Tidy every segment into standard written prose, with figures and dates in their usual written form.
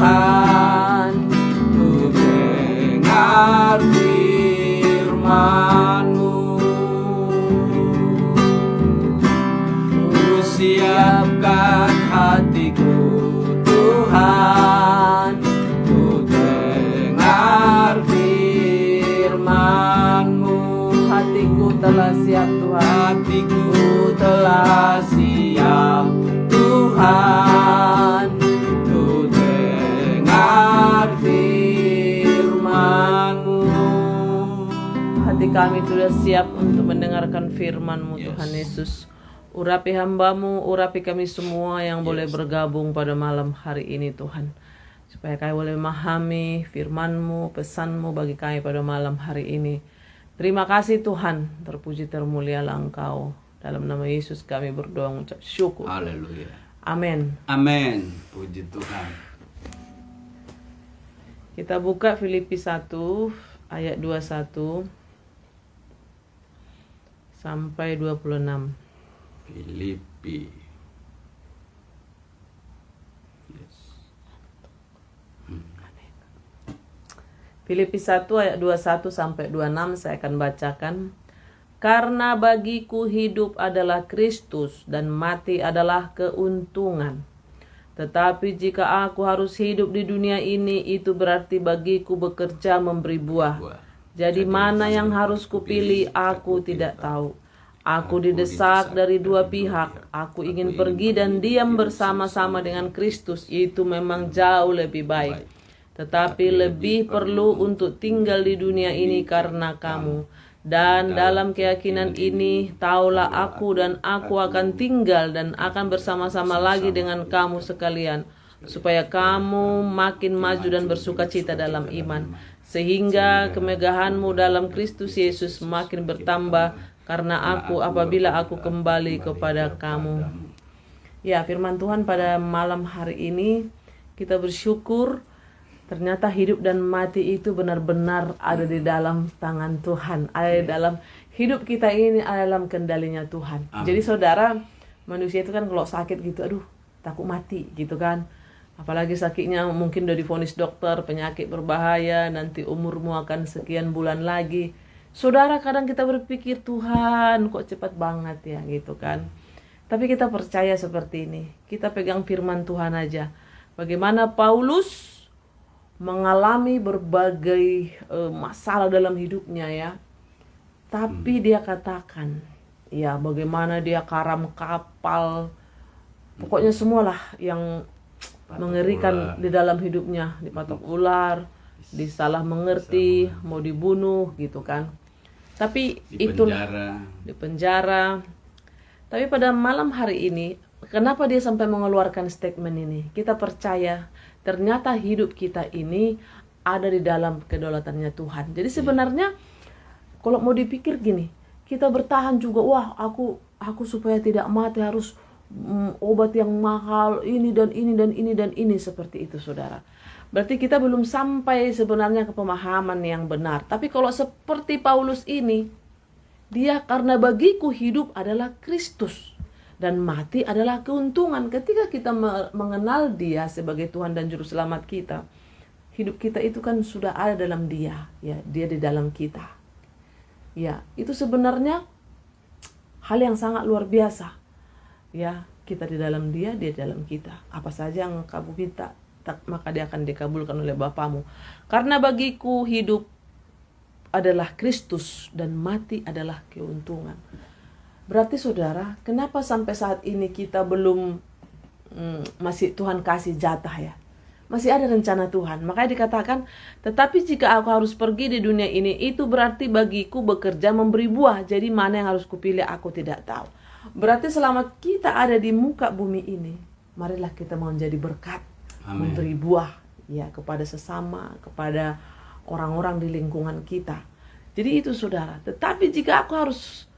Tuhan, ku dengar firman-Mu. Ku siapkan hatiku Tuhan, ku dengar firman-Mu. Hatiku telah siap Tuhan, hatiku telah siap Tuhan, ku dengar firman-Mu. Hati kami sudah siap untuk mendengarkan firman-Mu, Tuhan Yesus. Urapi hamba-Mu, urapi kami semua yang boleh bergabung pada malam hari ini Tuhan. Supaya kami boleh memahami firman-Mu, pesan-Mu bagi kami pada malam hari ini. Terima kasih Tuhan, terpuji termulialah Engkau. Dalam nama Yesus kami berdoa mengucap syukur. Haleluya. Amin. Amin. Puji Tuhan. Kita buka Filipi 1 ayat 21 sampai 26. Filipi. Filipi 1 ayat 21 sampai 26 saya akan bacakan. Karena bagiku hidup adalah Kristus dan mati adalah keuntungan. Tetapi jika aku harus hidup di dunia ini, itu berarti bagiku bekerja memberi buah. Jadi mana yang harus kupilih, aku tidak tahu. Aku didesak dari dua pihak. Aku ingin pergi dan diam bersama-sama dengan Kristus. Itu memang jauh lebih baik. Tetapi lebih perlu untuk tinggal di dunia ini karena kamu. Dan dalam keyakinan ini, taulah aku dan aku akan tinggal dan akan bersama-sama lagi dengan kamu sekalian, supaya kamu makin maju dan bersukacita dalam iman, sehingga kemegahanmu dalam Kristus Yesus makin bertambah karena aku apabila aku kembali kepada kamu. Ya, firman Tuhan pada malam hari ini kita bersyukur. Ternyata hidup dan mati itu benar-benar ada di dalam tangan Tuhan. Ada di dalam hidup kita ini, ada dalam kendalinya Tuhan. Amin. Jadi saudara, manusia itu kan kalau sakit gitu, aduh takut mati gitu kan. Apalagi sakitnya mungkin udah divonis dokter, penyakit berbahaya, nanti umurmu akan sekian bulan lagi. Saudara, kadang kita berpikir, Tuhan kok cepat banget ya gitu kan. Tapi kita percaya seperti ini. Kita pegang firman Tuhan aja. Bagaimana Paulus mengalami berbagai masalah dalam hidupnya ya. Tapi dia katakan, ya bagaimana dia karam kapal. Pokoknya semualah yang mengerikan di dalam hidupnya. Dipatok ular, disalah mengerti, mau dibunuh gitu kan. Tapi itu di penjara. Tapi pada malam hari ini, kenapa dia sampai mengeluarkan statement ini? Kita percaya ternyata hidup kita ini ada di dalam kedaulatannya Tuhan. Jadi sebenarnya kalau mau dipikir gini, kita bertahan juga, wah aku supaya tidak mati harus obat yang mahal, ini dan ini dan ini dan ini, seperti itu saudara. Berarti kita belum sampai sebenarnya ke pemahaman yang benar. Tapi kalau seperti Paulus ini, dia karena bagiku hidup adalah Kristus dan mati adalah keuntungan. Ketika kita mengenal dia sebagai Tuhan dan Juru Selamat kita, hidup kita itu kan sudah ada dalam dia, ya, dia di dalam kita. Ya, itu sebenarnya hal yang sangat luar biasa. Ya, kita di dalam dia di dalam kita. Apa saja yang kamu minta, maka dia akan dikabulkan oleh Bapamu. Karena bagiku hidup adalah Kristus dan mati adalah keuntungan. Berarti saudara, kenapa sampai saat ini kita belum masih Tuhan kasih jatah ya? Masih ada rencana Tuhan. Makanya dikatakan, tetapi jika aku harus pergi di dunia ini, itu berarti bagiku bekerja memberi buah. Jadi mana yang harus kupilih aku tidak tahu. Berarti selama kita ada di muka bumi ini, marilah kita mau menjadi berkat. Amen. Memberi buah ya kepada sesama, kepada orang-orang di lingkungan kita. Jadi itu saudara. Tetapi jika aku harus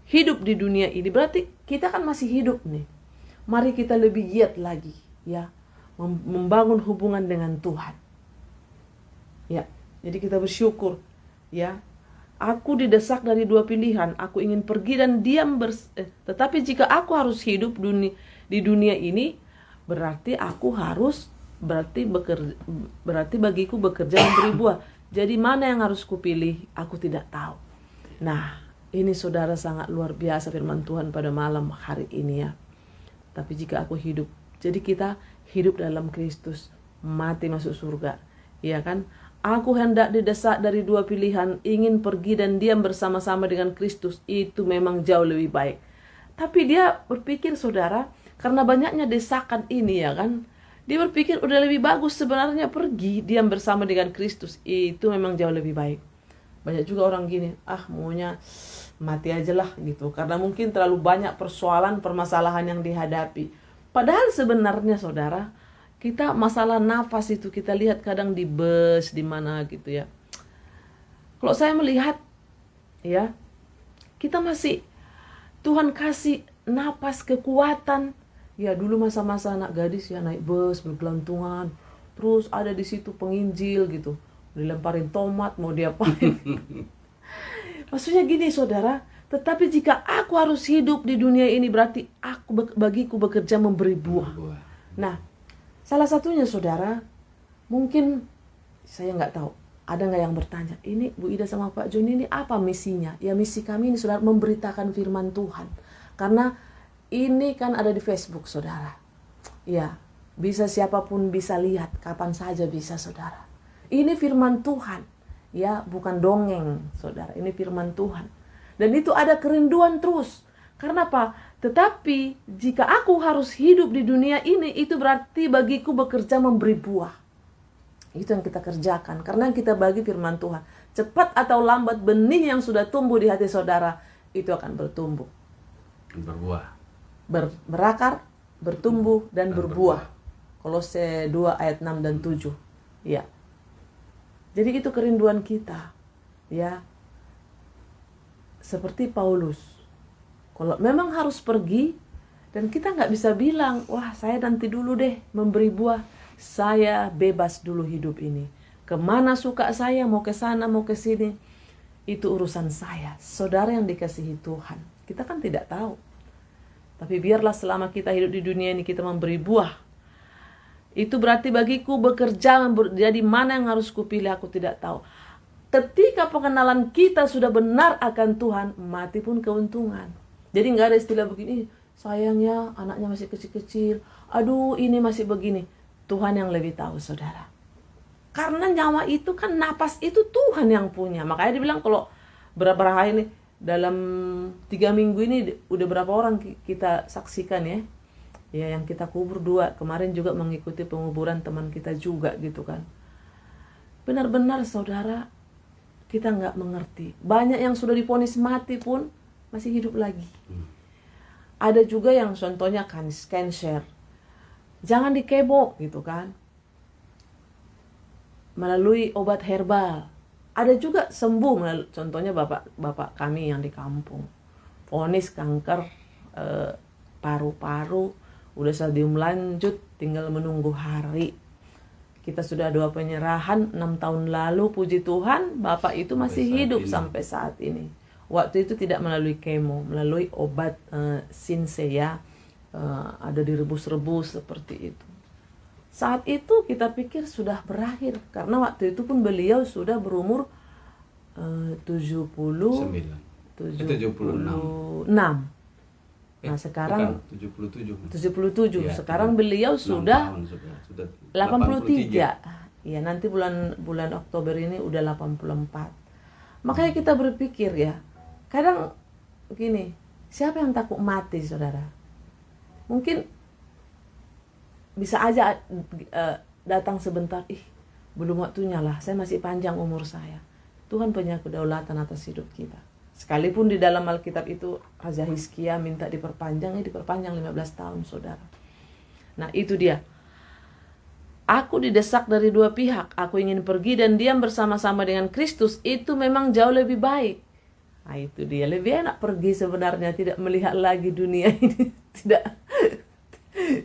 hidup di dunia ini, berarti kita kan masih hidup nih. Mari kita lebih giat lagi ya, membangun hubungan dengan Tuhan. Ya, jadi kita bersyukur ya. Aku didesak dari dua pilihan. Aku ingin pergi dan diam tetapi jika aku harus hidup di dunia ini, berarti aku harus berarti bagiku bekerja memberi buah. Jadi mana yang harus kupilih? Aku tidak tahu. Nah, ini saudara sangat luar biasa firman Tuhan pada malam hari ini ya. Tapi jika aku hidup, jadi kita hidup dalam Kristus, mati masuk surga. Ya kan? Aku hendak didesak dari dua pilihan, ingin pergi dan diam bersama-sama dengan Kristus, itu memang jauh lebih baik. Tapi dia berpikir saudara, karena banyaknya desakan ini ya kan, dia berpikir udah lebih bagus sebenarnya pergi diam bersama dengan Kristus, itu memang jauh lebih baik. Banyak juga orang gini, maunya mati aja lah gitu, karena mungkin terlalu banyak persoalan, permasalahan yang dihadapi. Padahal sebenarnya saudara, kita masalah nafas itu kita lihat kadang di bus, di mana gitu ya. Kalau saya melihat ya, kita masih Tuhan kasih napas kekuatan. Ya dulu masa-masa anak gadis ya naik bus bergelantungan, terus ada di situ penginjil gitu, dilemparin tomat mau diapain. Maksudnya gini saudara, tetapi jika aku harus hidup di dunia ini berarti bagiku bekerja memberi buah. Nah, salah satunya saudara, mungkin saya nggak tahu, ada nggak yang bertanya, ini Bu Ida sama Pak Joni ini apa misinya? Ya misi kami ini saudara memberitakan firman Tuhan. Karena ini kan ada di Facebook saudara. Ya, bisa siapapun bisa lihat, kapan saja bisa saudara. Ini firman Tuhan, ya bukan dongeng saudara, ini firman Tuhan. Dan itu ada kerinduan terus. Karena apa? Tetapi jika aku harus hidup di dunia ini, itu berarti bagiku bekerja memberi buah. Itu yang kita kerjakan. Karena yang kita bagi firman Tuhan. Cepat atau lambat benih yang sudah tumbuh di hati saudara, itu akan bertumbuh. Berbuah. Berakar, bertumbuh, dan berbuah. Kolose 2 ayat 6 dan 7. Ya. Jadi itu kerinduan kita. Ya. Seperti Paulus. Kalau memang harus pergi, dan kita nggak bisa bilang, wah saya nanti dulu deh memberi buah. Saya bebas dulu hidup ini. Kemana suka saya, mau ke sana, mau ke sini. Itu urusan saya. Saudara yang dikasihi Tuhan. Kita kan tidak tahu. Tapi biarlah selama kita hidup di dunia ini kita memberi buah. Itu berarti bagiku bekerja, jadi mana yang harus kupilih aku tidak tahu. Ketika pengenalan kita sudah benar akan Tuhan, mati pun keuntungan. Jadi nggak ada istilah begini, sayangnya anaknya masih kecil-kecil, aduh ini masih begini. Tuhan yang lebih tahu saudara. Karena nyawa itu kan, napas itu Tuhan yang punya. Makanya dibilang kalau berapa hari ini, dalam 3 minggu ini udah berapa orang kita saksikan ya. Ya yang kita kubur 2, kemarin juga mengikuti penguburan teman kita juga gitu kan. Benar-benar saudara, kita nggak mengerti. Banyak yang sudah divonis mati pun masih hidup lagi. Ada juga yang contohnya cancer. Jangan dikebo gitu kan. Melalui obat herbal. Ada juga sembuh, contohnya bapak kami yang di kampung. Vonis kanker paru-paru, udah stadium lanjut, tinggal menunggu hari. Kita sudah doa penyerahan 6 tahun lalu, puji Tuhan, bapak itu masih hidup sampai saat ini. Waktu itu tidak melalui kemo, melalui obat sinse ya, ada direbus-rebus seperti itu. Saat itu kita pikir sudah berakhir, karena waktu itu pun beliau sudah berumur 76. Nah sekarang 77. Ya, sekarang beliau sudah 83. 83. Ya nanti bulan Oktober ini udah 84. Makanya kita berpikir ya, kadang gini, siapa yang takut mati saudara? Mungkin bisa aja datang sebentar, belum waktunya lah, saya masih panjang umur saya. Tuhan punya kedaulatan atas hidup kita. Sekalipun di dalam Alkitab itu Raja Hizkia minta diperpanjang 15 tahun saudara. Nah itu dia. Aku didesak dari dua pihak. Aku ingin pergi dan diam bersama-sama dengan Kristus. Itu memang jauh lebih baik. Nah itu dia. Lebih enak pergi sebenarnya. Tidak melihat lagi dunia ini.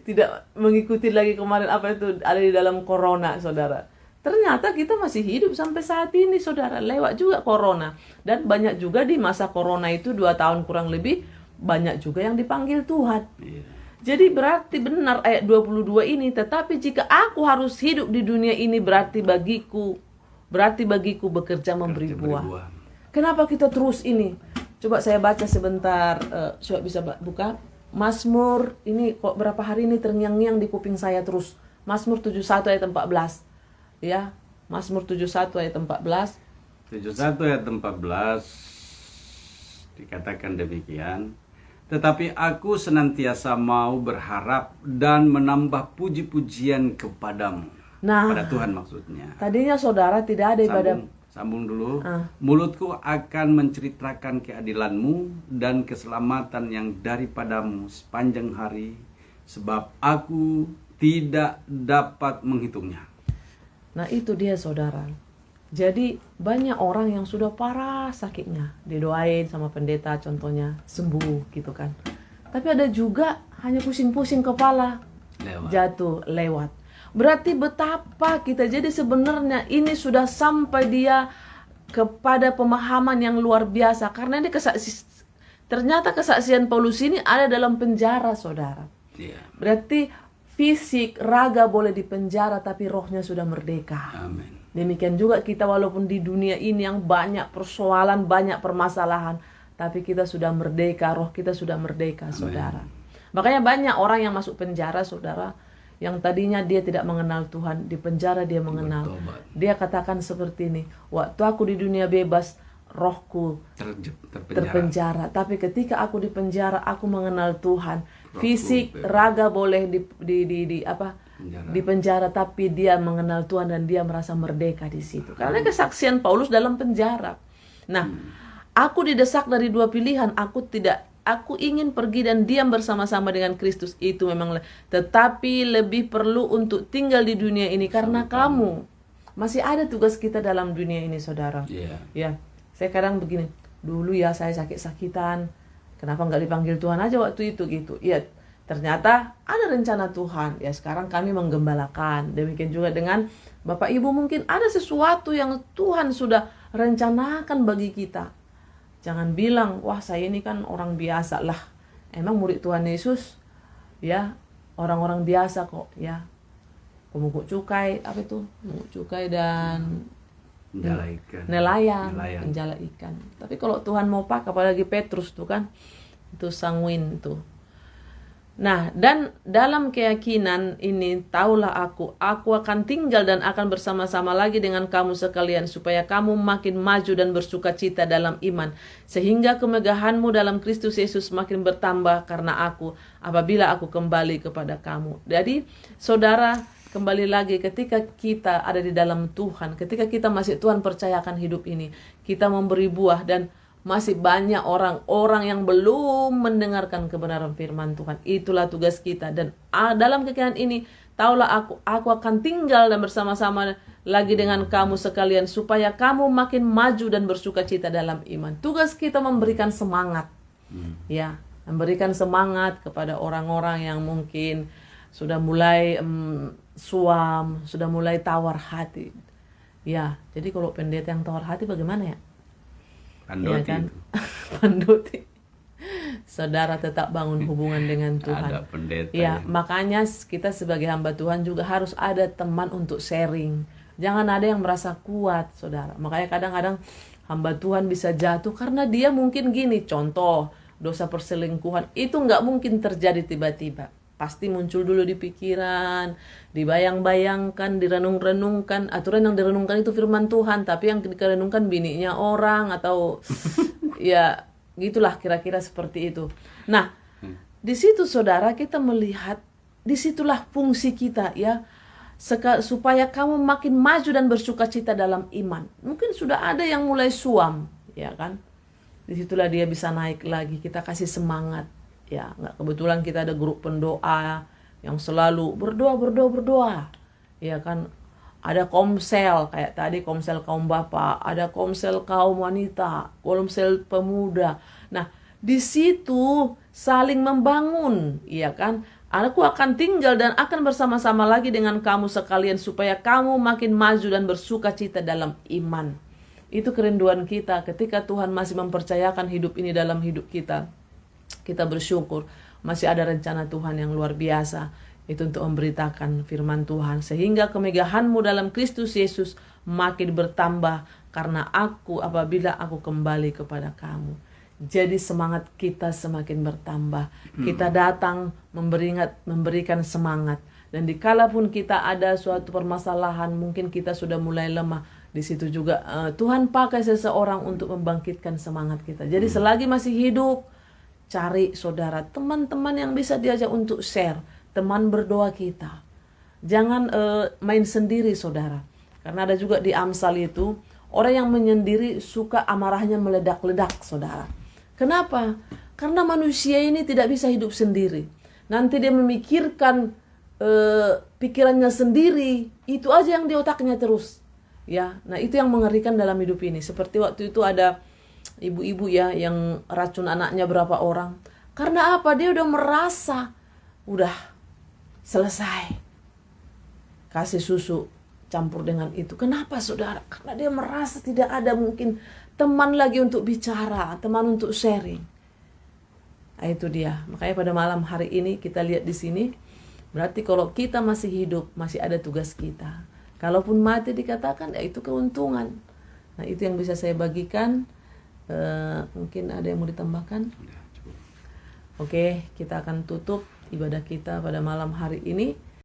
Tidak mengikuti lagi kemarin apa itu ada di dalam corona saudara. Ternyata kita masih hidup sampai saat ini saudara. Lewat juga corona. Dan banyak juga di masa corona itu 2 tahun kurang lebih. Banyak juga yang dipanggil Tuhan. Jadi berarti benar ayat 22 ini, tetapi jika aku harus hidup di dunia ini berarti bagiku bekerja memberi buah. Kenapa kita terus ini? Coba saya baca sebentar, coba bisa buka. Mazmur, ini kok berapa hari ini terngiang-ngiang di kuping saya terus. Mazmur 71 ayat 14. Ya, Mazmur 71 ayat 14. 71 ayat 14 dikatakan demikian. Tetapi aku senantiasa mau berharap dan menambah puji-pujian kepadamu. Nah, pada Tuhan maksudnya. Tadinya saudara tidak ada ibadah. Sambung dulu. Mulutku akan menceritakan keadilanmu dan keselamatan yang daripadamu sepanjang hari, sebab aku tidak dapat menghitungnya. Nah itu dia saudara. Jadi banyak orang yang sudah parah sakitnya, didoain sama pendeta contohnya, sembuh gitu kan. Tapi ada juga hanya pusing-pusing kepala, jatuh lewat. Berarti betapa kita jadi sebenarnya ini sudah sampai dia kepada pemahaman yang luar biasa. Karena ini ternyata kesaksian Paulus ini ada dalam penjara saudara. Berarti fisik, raga boleh dipenjara tapi rohnya sudah merdeka. Amin. Demikian juga kita walaupun di dunia ini yang banyak persoalan, banyak permasalahan, tapi kita sudah merdeka, roh kita sudah merdeka, saudara. Makanya banyak orang yang masuk penjara, saudara, yang tadinya dia tidak mengenal Tuhan, di penjara dia mengenal. Dia katakan seperti ini, waktu aku di dunia bebas, rohku terpenjara. Tapi ketika aku di penjara, aku mengenal Tuhan. Fisik, raga boleh di penjara, tapi dia mengenal Tuhan dan dia merasa merdeka di situ. Karena kesaksian Paulus dalam penjara. Nah, aku didesak dari dua pilihan. Aku ingin pergi dan diam bersama-sama dengan Kristus. Itu memang, tetapi lebih perlu untuk tinggal di dunia ini karena kamu. Masih ada tugas kita dalam dunia ini, saudara. Ya, saya kadang begini. Dulu ya saya sakit-sakitan. Kenapa nggak dipanggil Tuhan aja waktu itu gitu? Ya. Ternyata ada rencana Tuhan. Ya sekarang kami menggembalakan. Demikian juga dengan Bapak Ibu, mungkin ada sesuatu yang Tuhan sudah rencanakan bagi kita. Jangan bilang, wah saya ini kan orang biasa lah. Emang murid Tuhan Yesus ya orang-orang biasa kok ya. Pemungut cukai, apa itu? Pemungut cukai dan nelayan, penjala ikan. Tapi kalau Tuhan mau pakai, apalagi Petrus tuh kan, itu sanguin tuh. Nah, dan dalam keyakinan ini, taulah aku akan tinggal dan akan bersama-sama lagi dengan kamu sekalian, supaya kamu makin maju dan bersuka cita dalam iman, sehingga kemegahanmu dalam Kristus Yesus makin bertambah karena aku, apabila aku kembali kepada kamu. Jadi, saudara, kembali lagi ketika kita ada di dalam Tuhan, ketika kita masih Tuhan percayakan hidup ini, kita memberi buah dan masih banyak orang-orang yang belum mendengarkan kebenaran firman Tuhan. Itulah tugas kita. Dan dalam keyakinan ini, taulah aku akan tinggal dan bersama-sama lagi dengan kamu sekalian, supaya kamu makin maju dan bersuka cita dalam iman. Tugas kita memberikan semangat. Ya, memberikan semangat kepada orang-orang yang mungkin sudah mulai suam, sudah mulai tawar hati. Ya, jadi kalau pendeta yang tawar hati bagaimana ya? Panduti, ya kan? Panduti. Saudara tetap bangun hubungan dengan Tuhan. Ada pendeta ya, makanya kita sebagai hamba Tuhan juga harus ada teman untuk sharing. Jangan ada yang merasa kuat, saudara. Makanya kadang-kadang hamba Tuhan bisa jatuh karena dia mungkin gini, contoh dosa perselingkuhan itu nggak mungkin terjadi tiba-tiba. Pasti muncul dulu di pikiran, dibayang-bayangkan, direnung-renungkan. Aturan yang direnungkan itu firman Tuhan, tapi yang direnungkan bininya orang atau ya gitulah kira-kira seperti itu. Nah, di situ saudara kita melihat, disitulah fungsi kita ya, supaya kamu makin maju dan bersuka cita dalam iman. Mungkin sudah ada yang mulai suam, ya kan? Disitulah dia bisa naik lagi, kita kasih semangat. Ya, nggak kebetulan kita ada grup pendoa yang selalu berdoa. Ya kan, ada komsel kayak tadi, komsel kaum bapak, ada komsel kaum wanita, komsel pemuda. Nah, di situ saling membangun, ya kan? Aku akan tinggal dan akan bersama-sama lagi dengan kamu sekalian, supaya kamu makin maju dan bersuka cita dalam iman. Itu kerinduan kita ketika Tuhan masih mempercayakan hidup ini dalam hidup kita. Kita bersyukur. masih ada rencana Tuhan yang luar biasa. Itu untuk memberitakan firman Tuhan. Sehingga kemegahanmu dalam Kristus Yesus makin bertambah karena apabila aku kembali kepada kamu. Jadi semangat kita semakin bertambah. Kita datang memberikan semangat. Dan dikalapun kita ada suatu permasalahan, mungkin kita sudah mulai lemah. Di situ juga Tuhan pakai seseorang untuk membangkitkan semangat kita. Jadi selagi masih hidup, cari saudara, teman-teman yang bisa diajak untuk share, teman berdoa kita. Jangan main sendiri saudara. Karena ada juga di Amsal itu, orang yang menyendiri suka amarahnya meledak-ledak saudara. Kenapa? Karena manusia ini tidak bisa hidup sendiri. Nanti dia memikirkan pikirannya sendiri, itu aja yang di otaknya terus. Ya, nah itu yang mengerikan dalam hidup ini. Seperti waktu itu ada ibu-ibu ya yang racun anaknya berapa orang. Karena apa? Dia udah merasa udah selesai. Kasih susu campur dengan itu. Kenapa saudara? Karena dia merasa tidak ada mungkin teman lagi untuk bicara, teman untuk sharing. Nah, itu dia. Makanya pada malam hari ini kita lihat di sini, berarti kalau kita masih hidup, masih ada tugas kita. Kalaupun mati dikatakan, ya itu keuntungan. Nah itu yang bisa saya bagikan. Mungkin ada yang mau ditambahkan? Oke, kita akan tutup ibadah kita pada malam hari ini.